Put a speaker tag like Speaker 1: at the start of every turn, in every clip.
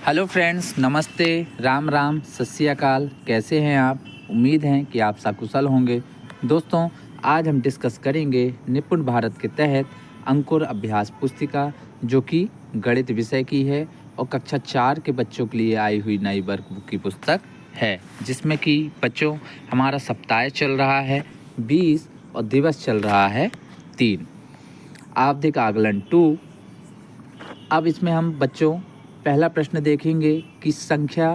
Speaker 1: Hello friends, नमस्ते, राम राम, सत श्री अकाल। कैसे हैं आप? उम्मीद है कि आप सकुशल होंगे। दोस्तों, आज हम डिस्कस करेंगे निपुण भारत के तहत अंकुर अभ्यास पुस्तिका, जो कि गणित विषय की है और कक्षा 4 के बच्चों के लिए आई हुई नई वर्कबुक की पुस्तक है, जिसमें कि बच्चों हमारा सप्ताह चल रहा है 20 और दिवस चल रहा है 3। आवधिक आकलन 2। अब इसमें हम बच्चों पहला प्रश्न देखेंगे कि संख्या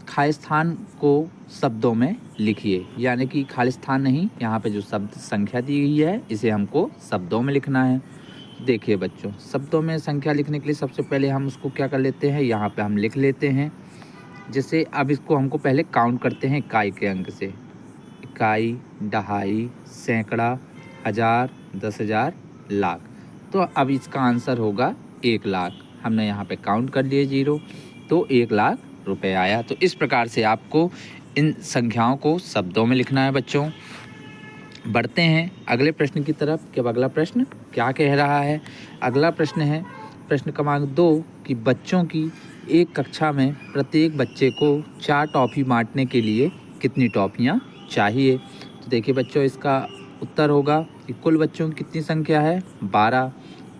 Speaker 1: खाली स्थान को शब्दों में लिखिए, यानी कि खाली स्थान नहीं, यहाँ पे जो शब्द संख्या दी गई है इसे हमको शब्दों में लिखना है। देखिए बच्चों, शब्दों में संख्या लिखने के लिए सबसे पहले हम उसको क्या कर लेते हैं, यहाँ पे हम लिख लेते हैं। जैसे अब इसको हमको पहले काउंट करते हैं इकाई के अंक से। इकाई, दहाई, सैकड़ा, हज़ार, 10,000, लाख। तो अब इसका आंसर होगा 1 लाख। हमने यहाँ पे काउंट कर लिए 0, तो 1 लाख रुपए आया। तो इस प्रकार से आपको इन संख्याओं को शब्दों में लिखना है बच्चों। बढ़ते हैं अगले प्रश्न की तरफ कि अब अगला प्रश्न क्या कह रहा है। अगला प्रश्न है प्रश्न क्रमांक 2 कि बच्चों की एक कक्षा में प्रत्येक बच्चे को 4 टॉफ़ी बांटने के लिए कितनी टॉफ़ियाँ चाहिए। तो देखिए बच्चों, इसका उत्तर होगा कि कुल बच्चों की कितनी संख्या है, 12।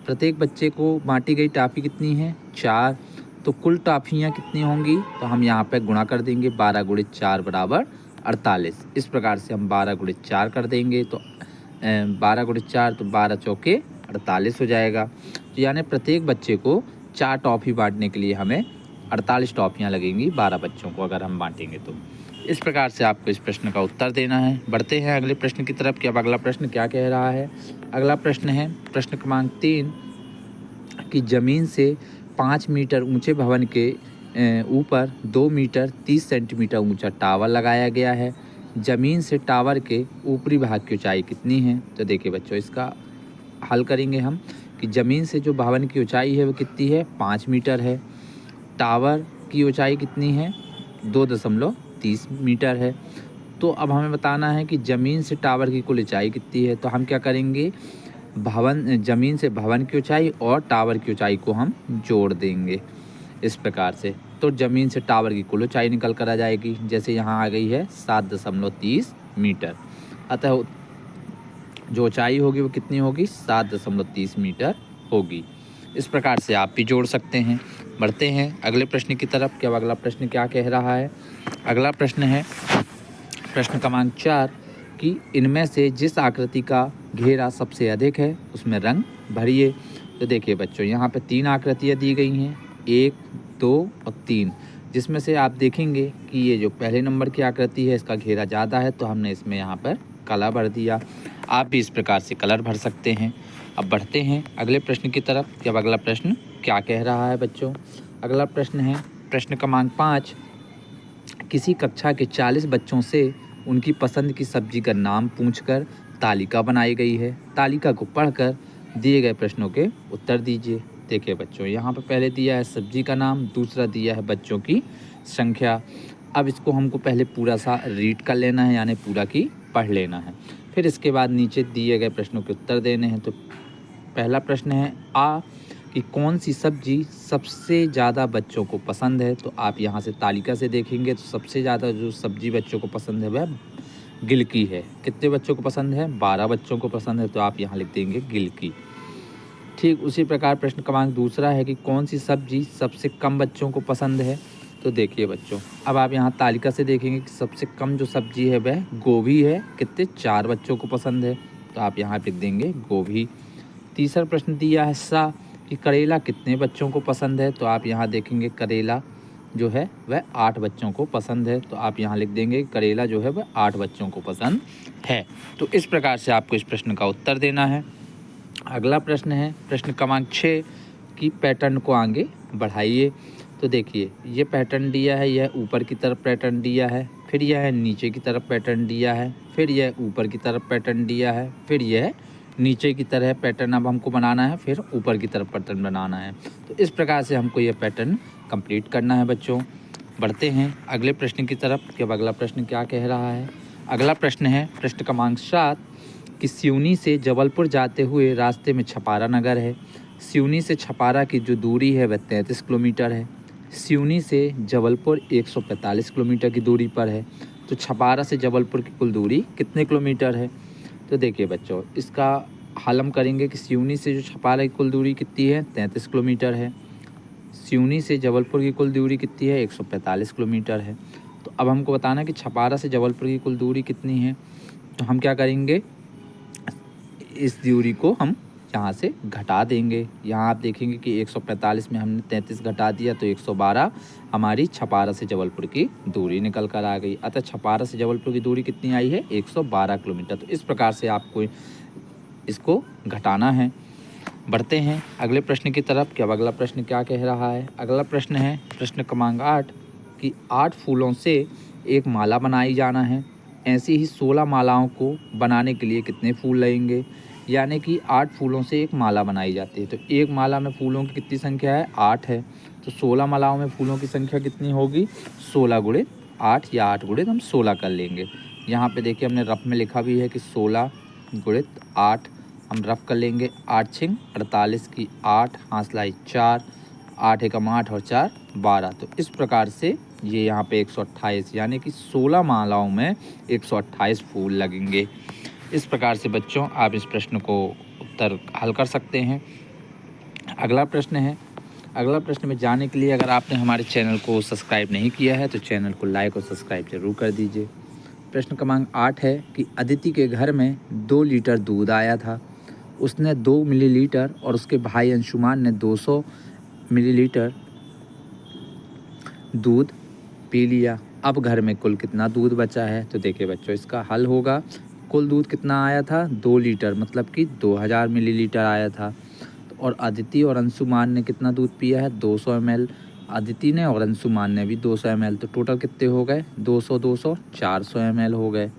Speaker 1: प्रत्येक बच्चे को बांटी गई टॉफ़ी कितनी है, 4। तो कुल टॉफ़ियाँ कितनी होंगी, तो हम यहाँ पे गुणा कर देंगे। 12 × 4 = 48। इस प्रकार से हम 12 × 4 कर देंगे, तो 12 × 4 तो 12 चौके 48 हो जाएगा। तो यानी प्रत्येक बच्चे को 4 टॉफ़ी बांटने के लिए हमें 48 टॉफ़ियाँ लगेंगी 12 बच्चों को अगर हम बांटेंगे तो। इस प्रकार से आपको इस प्रश्न का उत्तर देना है। बढ़ते हैं अगले प्रश्न की तरफ कि अब अगला प्रश्न क्या कह रहा है। अगला प्रश्न है प्रश्न क्रमांक 3 कि ज़मीन से 5 मीटर ऊंचे भवन के ऊपर 2 मीटर 30 सेंटीमीटर ऊंचा टावर लगाया गया है। ज़मीन से टावर के ऊपरी भाग की ऊंचाई कितनी है। तो देखिए बच्चों, इसका हल करेंगे हम कि ज़मीन से जो भवन की ऊंचाई है वो कितनी है, 5 मीटर है। टावर की ऊंचाई कितनी है, 2.30 मीटर है। तो अब हमें बताना है कि ज़मीन से टावर की कुल ऊंचाई कितनी है। तो हम क्या करेंगे, ज़मीन से भवन की ऊंचाई और टावर की ऊंचाई को हम जोड़ देंगे इस प्रकार से। तो ज़मीन से टावर की कुल ऊंचाई निकल कर आ जाएगी, जैसे यहाँ आ गई है 7.30 मीटर। अतः जो ऊंचाई होगी वो कितनी होगी, 7.30 मीटर होगी। इस प्रकार से आप भी जोड़ सकते हैं। बढ़ते हैं अगले प्रश्न की तरफ कि अब अगला प्रश्न क्या कह रहा है। अगला प्रश्न है प्रश्न क्रमांक 4 कि इनमें से जिस आकृति का घेरा सबसे अधिक है उसमें रंग भरिए। तो देखिए बच्चों, यहाँ पे 3 आकृतियाँ दी गई हैं, 1, 2 और 3, जिसमें से आप देखेंगे कि ये जो पहले नंबर की आकृति है इसका घेरा ज़्यादा है, तो हमने इसमें यहाँ पर कलर भर दिया। आप भी इस प्रकार से कलर भर सकते हैं। अब बढ़ते हैं अगले प्रश्न की तरफ कि अब अगला प्रश्न क्या कह रहा है बच्चों। अगला प्रश्न है प्रश्न क्रमांक 5, किसी कक्षा के 40 बच्चों से उनकी पसंद की सब्जी का नाम पूछकर तालिका बनाई गई है। तालिका को पढ़कर दिए गए प्रश्नों के उत्तर दीजिए। देखिए बच्चों, यहाँ पर पहले दिया है सब्जी का नाम, दूसरा दिया है बच्चों की संख्या। अब इसको हमको पहले पूरा सा रीड कर लेना है, यानी पूरा की पढ़ लेना है। फिर इसके बाद नीचे दिए गए प्रश्नों के उत्तर देने हैं। तो पहला प्रश्न है आ कि कौन सी सब्जी सबसे ज़्यादा बच्चों को पसंद है। तो आप यहाँ से तालिका से देखेंगे तो सबसे ज़्यादा जो सब्जी बच्चों को पसंद है वह गिलकी है। कितने बच्चों को पसंद है, 12 बच्चों को पसंद है, तो आप यहाँ लिख देंगे गिलकी। ठीक उसी प्रकार प्रश्न क्रमांक दूसरा है कि कौन सी सब्जी सबसे कम बच्चों को पसंद है। तो देखिए बच्चों, अब आप यहाँ तालिका से देखेंगे कि सबसे कम जो सब्जी है वह गोभी है। कितने, 4 बच्चों को पसंद है, तो आप यहाँ लिख देंगे गोभी। तीसरा प्रश्न दिया है सा कि करेला कितने बच्चों को पसंद है। तो आप यहाँ देखेंगे करेला जो है वह 8 बच्चों को पसंद है, तो आप यहाँ लिख देंगे करेला जो है वह 8 बच्चों को पसंद है। तो इस प्रकार से आपको इस प्रश्न का उत्तर देना है। अगला प्रश्न है प्रश्न क्रमांक 6 की पैटर्न को आगे बढ़ाइए। तो देखिए, ये पैटर्न दिया है, यह ऊपर की तरफ पैटर्न दिया है, फिर यह नीचे की तरफ पैटर्न दिया है, फिर यह ऊपर की तरफ पैटर्न दिया है, फिर यह नीचे की तरह पैटर्न अब हमको बनाना है, फिर ऊपर की तरफ पैटर्न बनाना है। तो इस प्रकार से हमको ये पैटर्न कंप्लीट करना है बच्चों। बढ़ते हैं अगले प्रश्न की तरफ कि अब अगला प्रश्न क्या कह रहा है। अगला प्रश्न है प्रश्न क्रमांक 7 कि सिवनी से जबलपुर जाते हुए रास्ते में छपारा नगर है। सिवनी से छपारा की जो दूरी है वह 33 किलोमीटर है। सिवनी से जबलपुर 145 किलोमीटर की दूरी पर है। तो छपारा से जबलपुर की कुल दूरी कितने किलोमीटर है? तो देखिए बच्चों, इसका हल हम करेंगे कि सिवनी से जो छपारा की कुल दूरी कितनी है, 33 किलोमीटर है। सिवनी से जबलपुर की कुल दूरी कितनी है, 145 किलोमीटर है। तो अब हमको बताना है कि छपारा से जबलपुर की कुल दूरी कितनी है। तो हम क्या करेंगे, इस दूरी को हम यहाँ से घटा देंगे। यहाँ आप देखेंगे कि 145 में हमने 33 घटा दिया तो 112 हमारी छपारा से जबलपुर की दूरी निकल कर आ गई। अतः छपारा से जबलपुर की दूरी कितनी आई है, 112 किलोमीटर। तो इस प्रकार से आपको इसको घटाना है। बढ़ते हैं अगले प्रश्न की तरफ कि अब अगला प्रश्न क्या कह रहा है। अगला प्रश्न है प्रश्न क्रमांक 8 कि 8 फूलों से एक माला बनाई जाना है। ऐसी ही 16 मालाओं को बनाने के लिए कितने फूल लगेंगे। यानी कि 8 फूलों से एक माला बनाई जाती है। तो एक माला में फूलों की कितनी संख्या है, 8 है। तो 16 मालाओं में फूलों की संख्या कितनी होगी, 16 गुणे 8 या 8 गुणे हम 16 कर लेंगे। यहाँ पे देखिए हमने रफ में लिखा भी है कि 16 गुणे 8 हम रफ कर लेंगे। 8 छिंग 48 की 8 हासलाई 4 8 एकम 8 और 4 12। तो इस प्रकार से ये यहाँ पे 128 यानी कि 16 मालाओं में 128 फूल लगेंगे। इस प्रकार से बच्चों आप इस प्रश्न को उत्तर हल कर सकते हैं। अगला प्रश्न है। अगला प्रश्न में जाने के लिए अगर आपने हमारे चैनल को सब्सक्राइब नहीं किया है तो चैनल को लाइक और सब्सक्राइब जरूर कर दीजिए। प्रश्न क्रमांक 8 है कि अदिति के घर में 2 लीटर दूध आया था। उसने 2 मिलीलीटर और उसके भाई अंशुमान ने 200 मिलीलीटर दूध पी लिया। अब घर में कुल कितना दूध बचा है। तो देखिए बच्चों, इसका हल होगा, कुल दूध कितना आया था, 2 लीटर, मतलब कि 2000 मिलीलीटर आया था। और अदिति और अंशुमान ने कितना दूध पिया है, 200 ml। अदिति ने और अंशुमान ने भी 200 ml। तो टोटल कितने हो गए, 200 400 ml हो गए।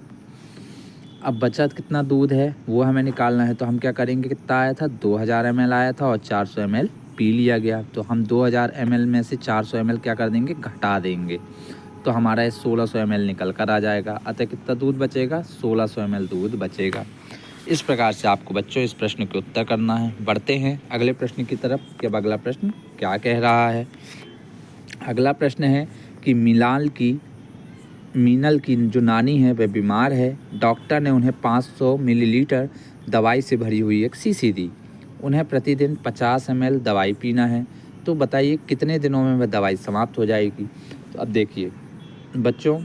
Speaker 1: अब बचा कितना दूध है वो हमें निकालना है। तो हम क्या करेंगे, कितना आया था, 2000 ml आया था और 400 ml पी लिया गया। तो हम 2000 ml में से 400 ml क्या कर देंगे, घटा देंगे। तो हमारा 1600 ml निकल कर आ जाएगा। अतः कितना दूध बचेगा, 1600 ml दूध बचेगा। इस प्रकार से आपको बच्चों इस प्रश्न के उत्तर करना है। बढ़ते हैं अगले प्रश्न की तरफ कि अब अगला प्रश्न क्या कह रहा है। अगला प्रश्न है कि मीनल की जो नानी है वह बीमार है। डॉक्टर ने उन्हें 500 मिलीलीटर दवाई से भरी हुई एक शीशी दी। उन्हें प्रतिदिन 50 ml दवाई पीना है। तो बताइए कितने दिनों में वह दवाई समाप्त हो जाएगी। तो अब देखिए बच्चों,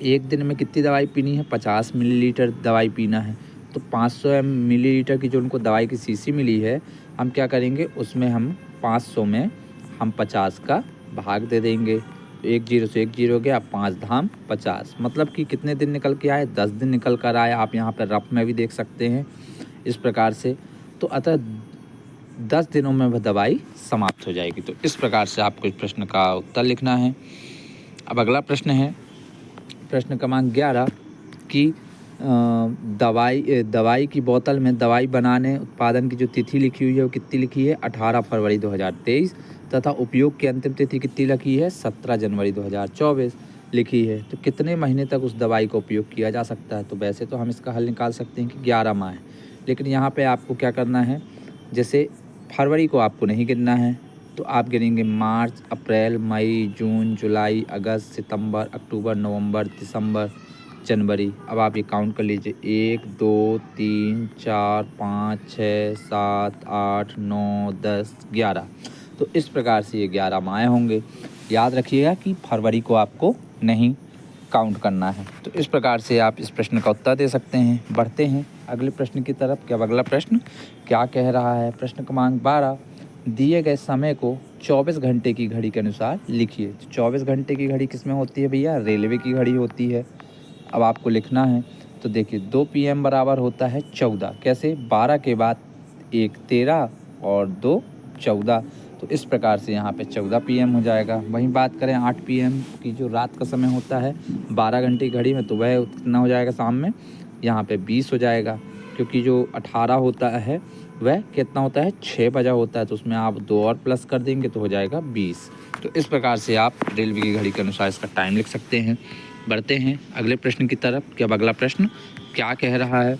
Speaker 1: एक दिन में कितनी दवाई पीनी है, 50 मिलीलीटर दवाई पीना है। तो 500 मिलीलीटर की जो उनको दवाई की शीशी मिली है, हम क्या करेंगे, उसमें हम 500 में हम 50 का भाग दे देंगे। तो 1 0 से 1 0 गया, 5 धाम 50, मतलब कि कितने दिन निकल के आए, 10 दिन निकल कर आए। आप यहाँ पर रफ में भी देख सकते हैं इस प्रकार से। तो अतः 10 दिनों में वह दवाई समाप्त हो जाएगी। तो इस प्रकार से आपको इस प्रश्न का उत्तर लिखना है। अब अगला प्रश्न है प्रश्न क्रमांक 11 कि दवाई की बोतल में दवाई बनाने उत्पादन की जो तिथि लिखी हुई है वो कितनी लिखी है, 18 फरवरी 2023 तथा उपयोग की अंतिम तिथि कितनी लिखी है, 17 जनवरी 2024 लिखी है। तो कितने महीने तक उस दवाई का उपयोग किया जा सकता है। तो वैसे तो हम इसका हल निकाल सकते हैं कि 11 माह है, लेकिन यहाँ पे आपको क्या करना है, जैसे फरवरी को आपको नहीं गिनना है तो आप गिनेंगे मार्च, अप्रैल, मई, जून, जुलाई, अगस्त, सितंबर, अक्टूबर, नवंबर, दिसंबर, जनवरी। अब आप ये काउंट कर लीजिए, 1 2 3 4 5 6 7 8 9 10 11। तो इस प्रकार से ये 11 माह होंगे। याद रखिएगा कि फरवरी को आपको नहीं काउंट करना है। तो इस प्रकार से आप इस प्रश्न का उत्तर दे सकते हैं। बढ़ते हैं अगले प्रश्न की तरफ कि अब अगला प्रश्न क्या कह रहा है। प्रश्न क्रमांक 12, दिए गए समय को 24 घंटे की घड़ी के अनुसार लिखिए। तो 24 घंटे की घड़ी किस में होती है भैया, रेलवे की घड़ी होती है। अब आपको लिखना है। तो देखिए 2 PM बराबर होता है 14। कैसे, 12 के बाद 1 13 और 2 14। तो इस प्रकार से यहाँ पे 14 PM हो जाएगा। वहीं बात करें 8 PM की जो रात का समय होता है 12 घंटे की घड़ी में, तो वह कितना हो जाएगा शाम में, यहाँ पे 20 हो जाएगा। क्योंकि जो 18 होता है वह कितना होता है, 6 बजा होता है। तो उसमें आप 2 और प्लस कर देंगे तो हो जाएगा 20। तो इस प्रकार से आप रेलवे की घड़ी के अनुसार इसका टाइम लिख सकते हैं। बढ़ते हैं अगले प्रश्न की तरफ कि अब अगला प्रश्न क्या कह रहा है।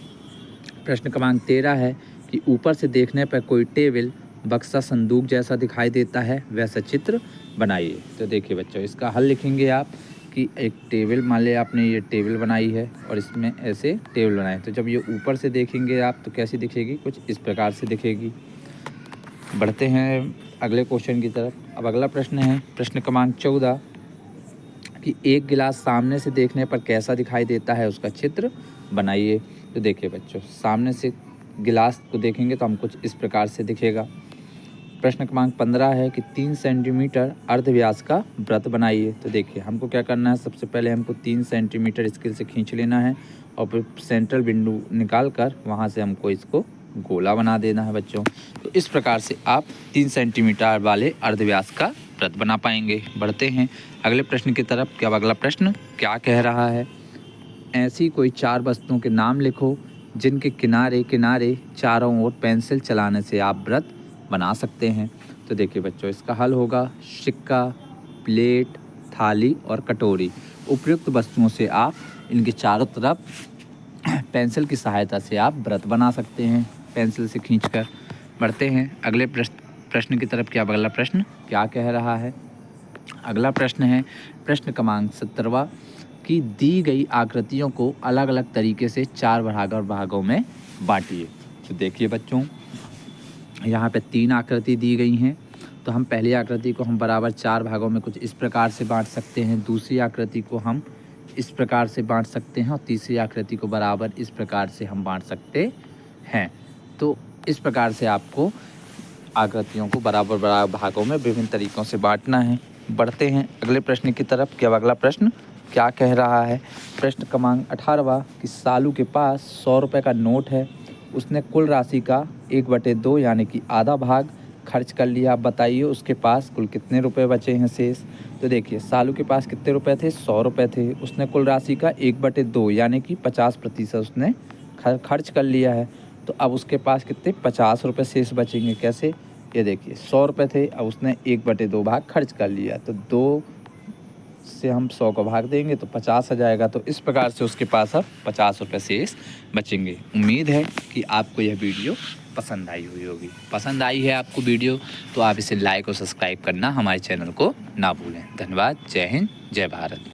Speaker 1: प्रश्न क्रमांक 13 है कि ऊपर से देखने पर कोई टेबल बक्सा संदूक जैसा दिखाई देता है वैसा चित्र बनाइए। तो देखिए बच्चों, इसका हल लिखेंगे आप कि एक टेबल, मान लिया आपने ये टेबल बनाई है और इसमें ऐसे टेबल बनाए, तो जब ये ऊपर से देखेंगे आप तो कैसी दिखेगी, कुछ इस प्रकार से दिखेगी। बढ़ते हैं अगले क्वेश्चन की तरफ। अब अगला प्रश्न है प्रश्न क्रमांक 14 कि एक गिलास सामने से देखने पर कैसा दिखाई देता है, उसका चित्र बनाइए। तो देखिए बच्चों, सामने से गिलास को देखेंगे तो हम कुछ इस प्रकार से दिखेगा। प्रश्न क्रमांक 15 है कि 3 सेंटीमीटर अर्धव्यास का वृत्त बनाइए। तो देखिए हमको क्या करना है, सबसे पहले हमको 3 सेंटीमीटर स्केल से खींच लेना है और फिर सेंट्रल बिंदु निकाल कर वहाँ से हमको इसको गोला बना देना है बच्चों। तो इस प्रकार से आप 3 सेंटीमीटर वाले अर्धव्यास का वृत्त बना पाएंगे। बढ़ते हैं अगले प्रश्न की तरफ। क्या अगला प्रश्न क्या कह रहा है, ऐसी कोई 4 वस्तुओं के नाम लिखो जिनके किनारे किनारे चारों ओर पेंसिल चलाने से आप वृत्त बना सकते हैं। तो देखिए बच्चों, इसका हल होगा सिक्का, प्लेट, थाली और कटोरी। उपयुक्त वस्तुओं से आप इनके चारों तरफ पेंसिल की सहायता से आप वृत्त बना सकते हैं, पेंसिल से खींचकर। बढ़ते हैं अगले प्रश्न की तरफ। क्या अगला प्रश्न क्या कह रहा है, अगला प्रश्न है प्रश्न क्रमांक 17 कि दी गई आकृतियों को अलग अलग तरीके से 4 भागों में बांटिए। तो देखिए बच्चों, यहाँ पे 3 आकृति दी गई हैं, तो हम पहली आकृति को हम बराबर 4 भागों में कुछ इस प्रकार से बांट सकते हैं, दूसरी आकृति को हम इस प्रकार से बांट सकते हैं और तीसरी आकृति को बराबर इस प्रकार से हम बांट सकते हैं। तो इस प्रकार से आपको आकृतियों को बराबर भागों में विभिन्न तरीक़ों से बांटना है। बढ़ते हैं अगले प्रश्न की तरफ। क्या अगला प्रश्न क्या कह रहा है, प्रश्न क्रमांक 18 कि सालू के पास 100 रुपये का नोट है, उसने कुल राशि का 1/2 यानी कि आधा भाग खर्च कर लिया। आप बताइए उसके पास कुल कितने रुपए बचे हैं शेष। तो देखिए सालू के पास कितने रुपए थे, 100 रुपये थे। उसने कुल राशि का 1/2 यानी कि 50% उसने खर्च कर लिया है। तो अब उसके पास कितने 50 रुपये शेष बचेंगे। कैसे, ये देखिए 100 रुपये थे, अब उसने 1/2 भाग खर्च कर लिया, तो 2 से हम 100 को भाग देंगे तो 50 आ जाएगा। तो इस प्रकार से उसके पास अब 50 रुपये शेष बचेंगे। उम्मीद है कि आपको यह वीडियो पसंद आई हुई होगी। पसंद आई है आपको वीडियो तो आप इसे लाइक और सब्सक्राइब करना हमारे चैनल को ना भूलें। धन्यवाद। जय हिंद, जय भारत।